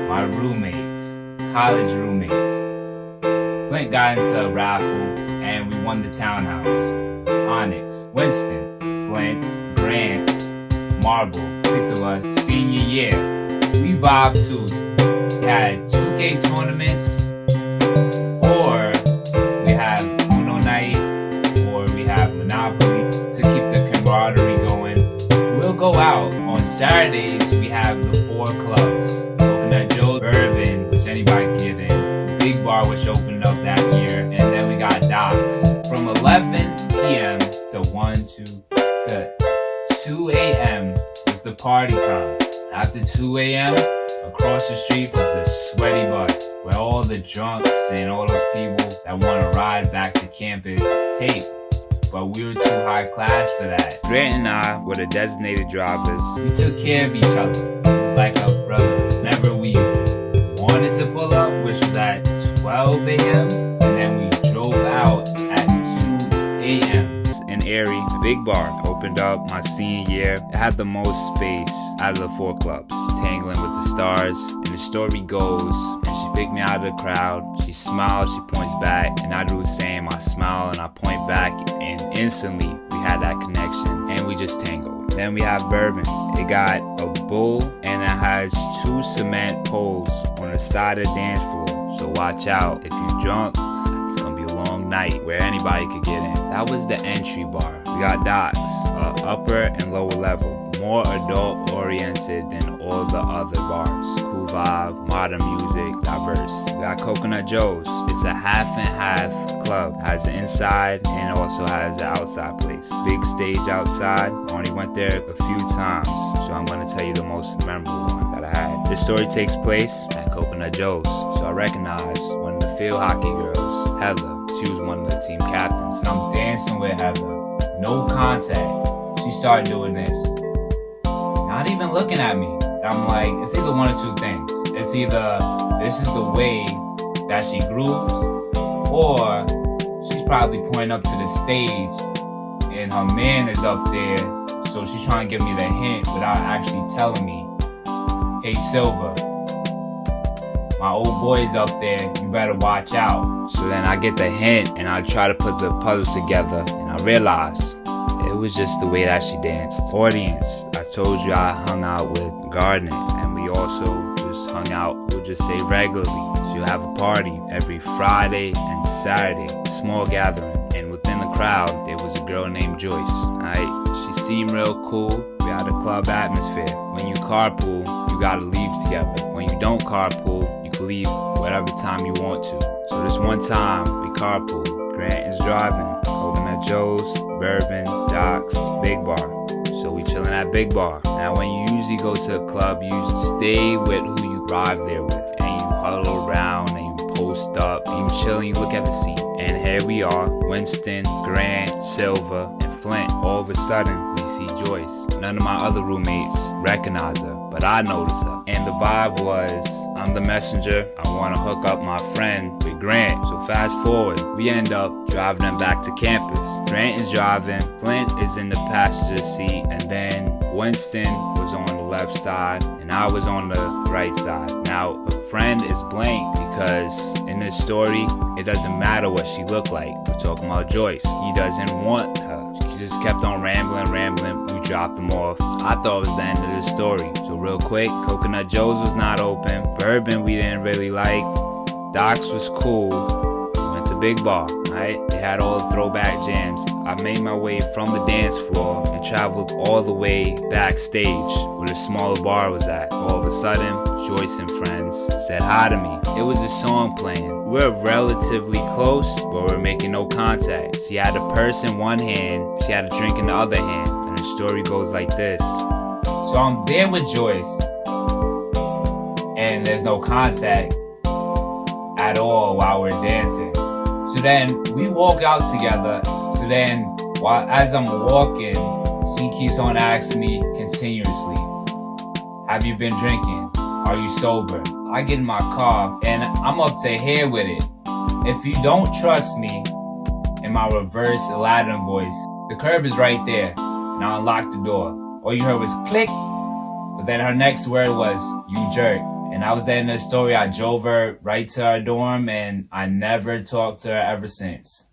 my roommates, college roommates. Flint got into a raffle and we won the townhouse. Onyx, Winston, Flint, Grant, Marble, 6 of us, senior year. We vibed too. We had 2K tournaments, or we have Uno night, or we have Monopoly to keep the camaraderie going. We'll go out. On Saturdays, we have the 4 clubs. Coconut Joe's, Bourbon, which anybody can get in. Big Bar, which opened up that year. And then we got Docks. From 11 p.m. to 2 a.m. was the party time. After 2 a.m., across the street was the Sweaty Bus, where all the drunks and all those people that want to ride back to campus tape. But we were too high class for that. Grant and I were the designated drivers. We took care of each other. It was like a brother. Whenever we wanted to pull up, which was at 12 a.m., and then we drove out at 2 a.m. In Erie, Big Bar opened up my senior year. It had the most space out of the 4 clubs. Tangling with the stars, and the story goes, and she picked me out of the crowd. She smiles, she points back, and I do the same. I smile and I point back, and instantly we had that connection, and we just tangled. Then we have Bourbon. It got a bull, and it has 2 cement poles on the side of the dance floor. So watch out. If you're drunk, it's gonna be a long night where anybody could get in. That was the entry bar. We got Docks, upper and lower level, more adult oriented than all the other bars. Cool vibe, modern music, diverse. We got Coconut Joe's. It's a half and half club. Has the inside and also has the outside place. Big stage outside. Only went there a few times, so I'm gonna tell you the most memorable one that I had. This story takes place at Coconut Joe's, so I recognize one of the field hockey girls, Heather. She was one of the team captains. And I'm dancing with Heather. No contact. She started doing this. Not even looking at me. I'm like, it's either one or 2 things. It's either this is the way that she grooves, or she's probably pointing up to the stage and her man is up there, so she's trying to give me the hint without actually telling me, hey Silver, my old boy's up there, you better watch out. So then I get the hint and I try to put the puzzles together, and I realize it was just the way that she danced. Audience, I told you I hung out with Gardner, and we also just hung out, we'll just say regularly. She'll have a party every Friday and Saturday, small gathering, and within the crowd there was a girl named Joyce. Alright, she seemed real cool. We had a club atmosphere. When you carpool, you gotta leave together. When you don't carpool, you can leave whatever time you want to. So this one time we carpool. Grant is driving, Coconut Joe's, Bourbon, Docks, Big Bar. So we chillin' at Big Bar. Now when you usually go to a club, you usually stay with who you arrive there with, and you huddle around and you post up, and you chill and you look at the seat. And here we are, Winston, Grant, Silver, and Flint. All of a sudden, we see Joyce. None of my other roommates recognize her, but I notice her. And the vibe was, I'm the messenger, I want to hook up my friend with Grant. So fast forward, we end up driving them back to campus. Grant is driving, Flint is in the passenger seat, and then Winston was on the left side, and I was on the right side. Now, a friend is blank because in this story, it doesn't matter what she looked like. We're talking about Joyce. He doesn't want her. She just kept on rambling. We dropped them off. I thought it was the end of the story. So real quick, Coconut Joe's was not open. Bourbon we didn't really like. Docks was cool. We went to Big Bar, right? They had all the throwback jams. I made my way from the dance floor and traveled all the way backstage where the smaller bar was at. All of a sudden, Joyce and friends said hi to me. It was a song playing. We're relatively close, but we're making no contact. She had a purse in one hand, she had a drink in the other hand, and the story goes like this. So I'm there with Joyce, and there's no contact at all while we're dancing. So then we walk out together. So then, as I'm walking, she keeps on asking me continuously, have you been drinking? Are you sober? I get in my car and I'm up to here with it. If you don't trust me, in my reverse Aladdin voice, the curb is right there, and I unlocked the door. All you heard was click, but then her next word was, you jerk. And that was the end of the story. I drove her right to our dorm, and I never talked to her ever since.